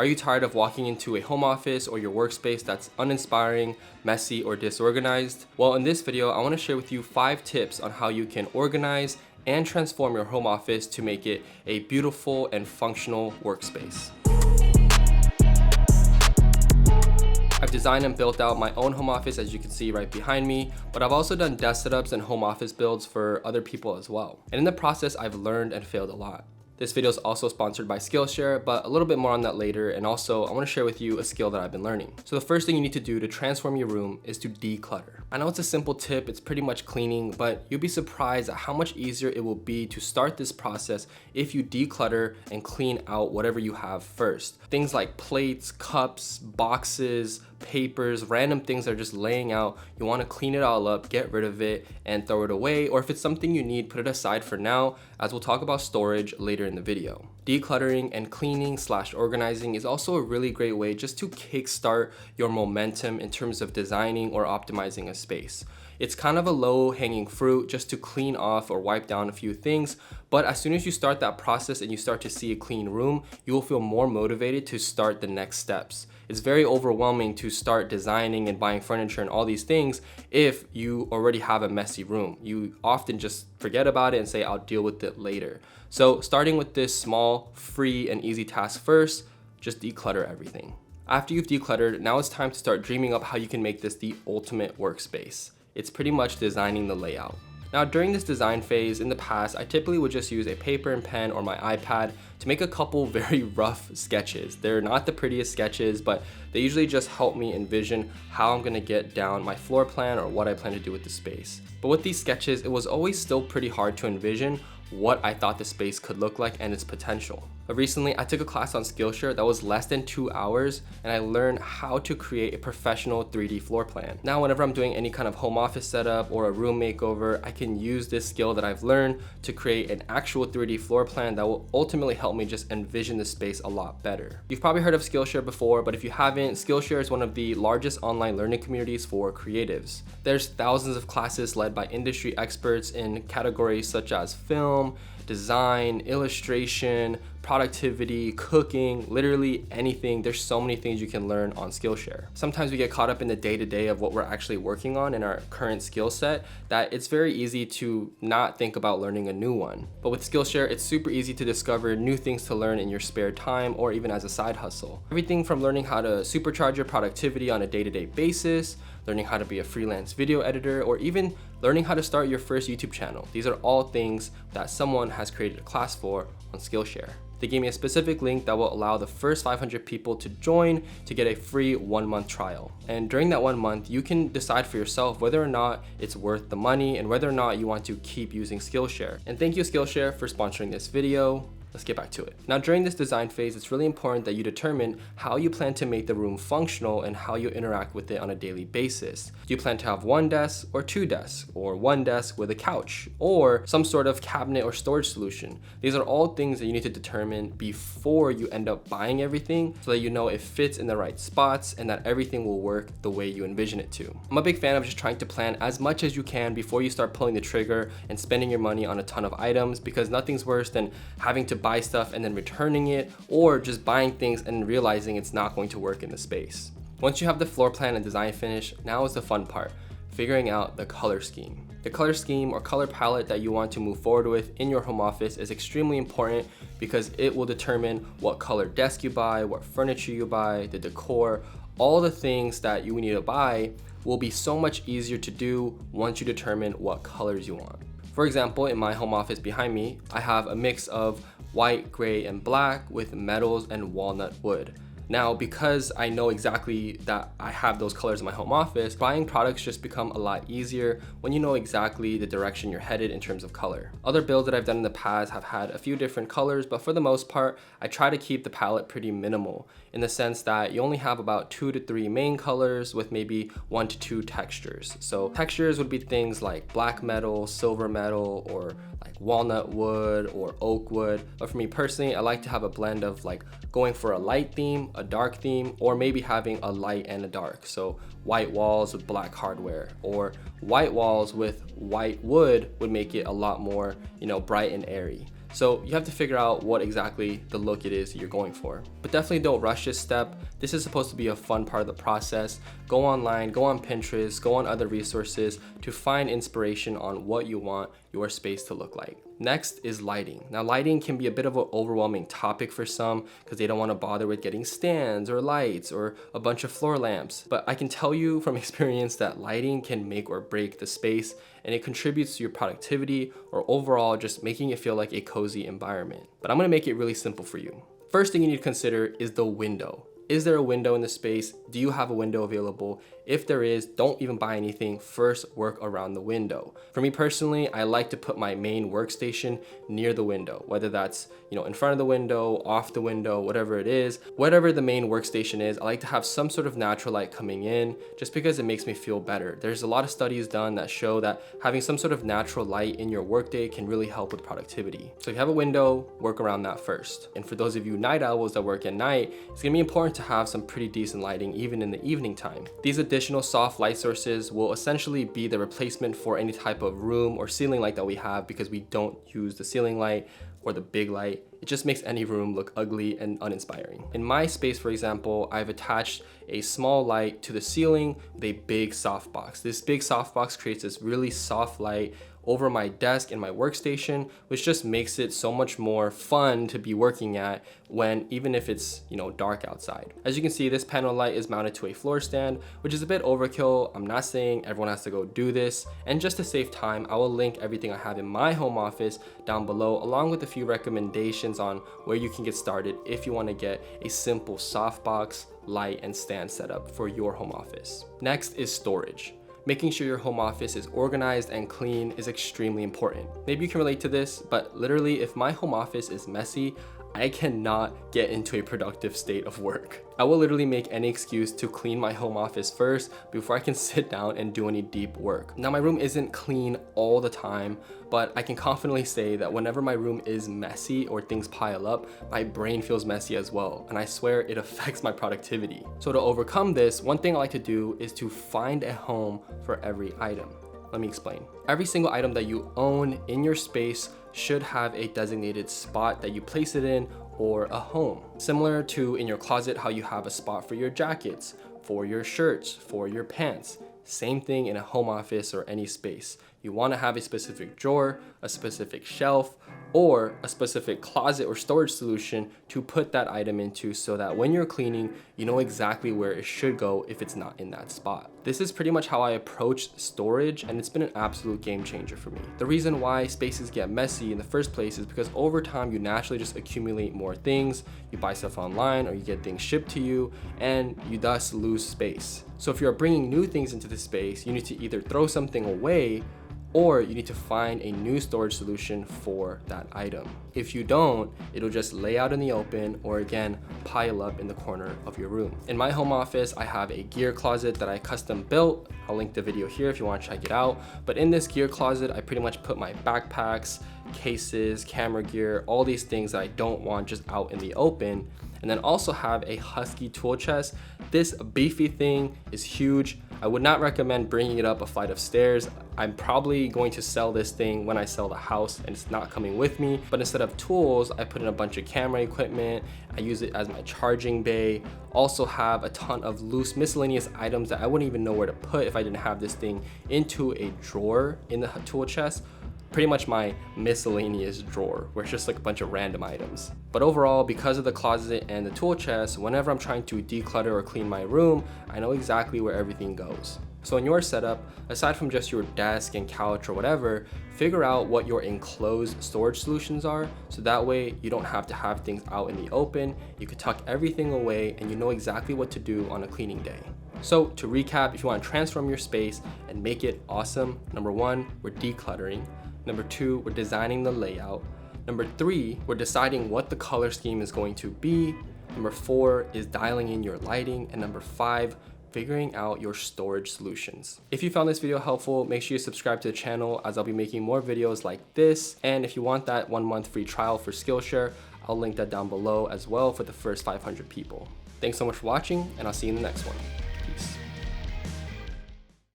Are you tired of walking into a home office or your workspace that's uninspiring, messy, or disorganized? Well, in this video, I want to share with you 5 tips on how you can organize and transform your home office to make it a beautiful and functional workspace. I've designed and built out my own home office, as you can see right behind me, but I've also done desk setups and home office builds for other people as well. And in the process, I've learned and failed a lot. This video is also sponsored by Skillshare, but a little bit more on that later. And also I want to share with you a skill that I've been learning. So the first thing you need to do to transform your room is to declutter. I know it's a simple tip, it's pretty much cleaning, but you'll be surprised at how much easier it will be to start this process if you declutter and clean out whatever you have first. Things like plates, cups, boxes, papers, random things that are just laying out. You want to clean it all up, get rid of it, and throw it away. Or if it's something you need, put it aside for now, as we'll talk about storage later in the video. Decluttering and cleaning / organizing is also a really great way just to kickstart your momentum in terms of designing or optimizing a space. It's kind of a low-hanging fruit just to clean off or wipe down a few things, but as soon as you start that process and you start to see a clean room, you will feel more motivated to start the next steps. It's very overwhelming to start designing and buying furniture and all these things if you already have a messy room. You often just forget about it and say, I'll deal with it later. So starting with this small, free, and easy task first, just declutter everything. After you've decluttered, now it's time to start dreaming up how you can make this the ultimate workspace. It's pretty much designing the layout. Now during this design phase, in the past, I typically would just use a paper and pen or my iPad to make a couple very rough sketches. They're not the prettiest sketches, but they usually just help me envision how I'm gonna get down my floor plan or what I plan to do with the space. But with these sketches, it was always still pretty hard to envision what I thought the space could look like and its potential. But recently, I took a class on Skillshare that was less than 2 hours, and I learned how to create a professional 3D floor plan. Now, whenever I'm doing any kind of home office setup or a room makeover, I can use this skill that I've learned to create an actual 3D floor plan that will ultimately help me just envision the space a lot better. You've probably heard of Skillshare before, but if you haven't, Skillshare is one of the largest online learning communities for creatives. There's thousands of classes led by industry experts in categories such as film, design, illustration, productivity, cooking, literally anything. There's so many things you can learn on Skillshare. Sometimes we get caught up in the day-to-day of what we're actually working on in our current skill set that it's very easy to not think about learning a new one. But with Skillshare, it's super easy to discover new things to learn in your spare time or even as a side hustle. Everything from learning how to supercharge your productivity on a day-to-day basis, learning how to be a freelance video editor, or even learning how to start your first YouTube channel. These are all things that someone has created a class for on Skillshare. They gave me a specific link that will allow the first 500 people to join to get a free 1-month trial. And during that 1 month, you can decide for yourself whether or not it's worth the money and whether or not you want to keep using Skillshare. And thank you, Skillshare, for sponsoring this video. Let's get back to it. Now, during this design phase, it's really important that you determine how you plan to make the room functional and how you interact with it on a daily basis. Do you plan to have 1 desk or 2 desks, or 1 desk with a couch, or some sort of cabinet or storage solution? These are all things that you need to determine before you end up buying everything so that you know it fits in the right spots and that everything will work the way you envision it to. I'm a big fan of just trying to plan as much as you can before you start pulling the trigger and spending your money on a ton of items, because nothing's worse than having to buy stuff and then returning it, or just buying things and realizing it's not going to work in the space. Once you have the floor plan and design finished, now is the fun part, figuring out the color scheme. The color scheme or color palette that you want to move forward with in your home office is extremely important because it will determine what color desk you buy, what furniture you buy, the decor, all the things that you need to buy will be so much easier to do once you determine what colors you want. For example, in my home office behind me, I have a mix of white, gray, and black with metals and walnut wood. Now, because I know exactly that I have those colors in my home office, buying products just become a lot easier when you know exactly the direction you're headed in terms of color. Other builds that I've done in the past have had a few different colors, but for the most part, I try to keep the palette pretty minimal in the sense that you only have about 2 to 3 main colors with maybe 1 to 2 textures. So textures would be things like black metal, silver metal, or like walnut wood or oak wood. But for me personally, I like to have a blend of like going for a light theme, a dark theme, or maybe having a light and a dark. So white walls with black hardware, or white walls with white wood would make it a lot more, bright and airy. So you have to figure out what exactly the look it is you're going for. But definitely don't rush this step. This is supposed to be a fun part of the process. Go online, go on Pinterest, go on other resources to find inspiration on what you want your space to look like. Next is lighting. Now, lighting can be a bit of an overwhelming topic for some because they don't want to bother with getting stands or lights or a bunch of floor lamps. But I can tell you from experience that lighting can make or break the space, and it contributes to your productivity or overall just making it feel like a cozy environment. But I'm going to make it really simple for you. First thing you need to consider is the window. Is there a window in the space? Do you have a window available? If there is, don't even buy anything. First, work around the window. For me personally, I like to put my main workstation near the window, whether that's, in front of the window, off the window, whatever it is. Whatever the main workstation is, I like to have some sort of natural light coming in just because it makes me feel better. There's a lot of studies done that show that having some sort of natural light in your workday can really help with productivity. So if you have a window, work around that first. And for those of you night owls that work at night, it's gonna be important to have some pretty decent lighting even in the evening time. These additional soft light sources will essentially be the replacement for any type of room or ceiling light that we have because we don't use the ceiling light or the big light. It just makes any room look ugly and uninspiring. In my space, for example, I've attached a small light to the ceiling with a big softbox. This big softbox creates this really soft light over my desk and my workstation, which just makes it so much more fun to be working at even if it's dark outside. As you can see, this panel light is mounted to a floor stand, which is a bit overkill. I'm not saying everyone has to go do this, and just to save time, I will link everything I have in my home office down below, along with a few recommendations on where you can get started if you want to get a simple softbox, light, and stand setup for your home office. Next is storage. Making sure your home office is organized and clean is extremely important. Maybe you can relate to this, but literally if my home office is messy, I cannot get into a productive state of work. I will literally make any excuse to clean my home office first before I can sit down and do any deep work. Now, my room isn't clean all the time, but I can confidently say that whenever my room is messy or things pile up, my brain feels messy as well, and I swear it affects my productivity. So to overcome this, one thing I like to do is to find a home for every item. Let me explain. Every single item that you own in your space should have a designated spot that you place it in, or a home. Similar to in your closet, how you have a spot for your jackets, for your shirts, for your pants. Same thing in a home office or any space. You want to have a specific drawer, a specific shelf, or a specific closet or storage solution to put that item into so that when you're cleaning, you know exactly where it should go if it's not in that spot. This is pretty much how I approach storage, and it's been an absolute game changer for me. The reason why spaces get messy in the first place is because over time you naturally just accumulate more things. You buy stuff online or you get things shipped to you, and you thus lose space. So if you're bringing new things into the space, you need to either throw something away or you need to find a new storage solution for that item. If you don't, it'll just lay out in the open or again, pile up in the corner of your room. In my home office, I have a gear closet that I custom built. I'll link the video here if you want to check it out. But in this gear closet, I pretty much put my backpacks, cases, camera gear, all these things that I don't want just out in the open. And then also have a Husky tool chest. This beefy thing is huge. I would not recommend bringing it up a flight of stairs. I'm probably going to sell this thing when I sell the house and it's not coming with me. But instead of tools, I put in a bunch of camera equipment. I use it as my charging bay. Also have a ton of loose miscellaneous items that I wouldn't even know where to put if I didn't have this thing into a drawer in the tool chest. Pretty much my miscellaneous drawer where it's just like a bunch of random items. But overall, because of the closet and the tool chest, whenever I'm trying to declutter or clean my room, I know exactly where everything goes. So in your setup, aside from just your desk and couch or whatever, figure out what your enclosed storage solutions are, so that way you don't have to have things out in the open. You can tuck everything away and you know exactly what to do on a cleaning day. So to recap, if you want to transform your space and make it awesome, number 1, we're decluttering. Number 2, we're designing the layout. Number 3, we're deciding what the color scheme is going to be. Number 4 is dialing in your lighting. And number 5, figuring out your storage solutions. If you found this video helpful, make sure you subscribe to the channel as I'll be making more videos like this. And if you want that 1-month free trial for Skillshare, I'll link that down below as well for the first 500 people. Thanks so much for watching, and I'll see you in the next one.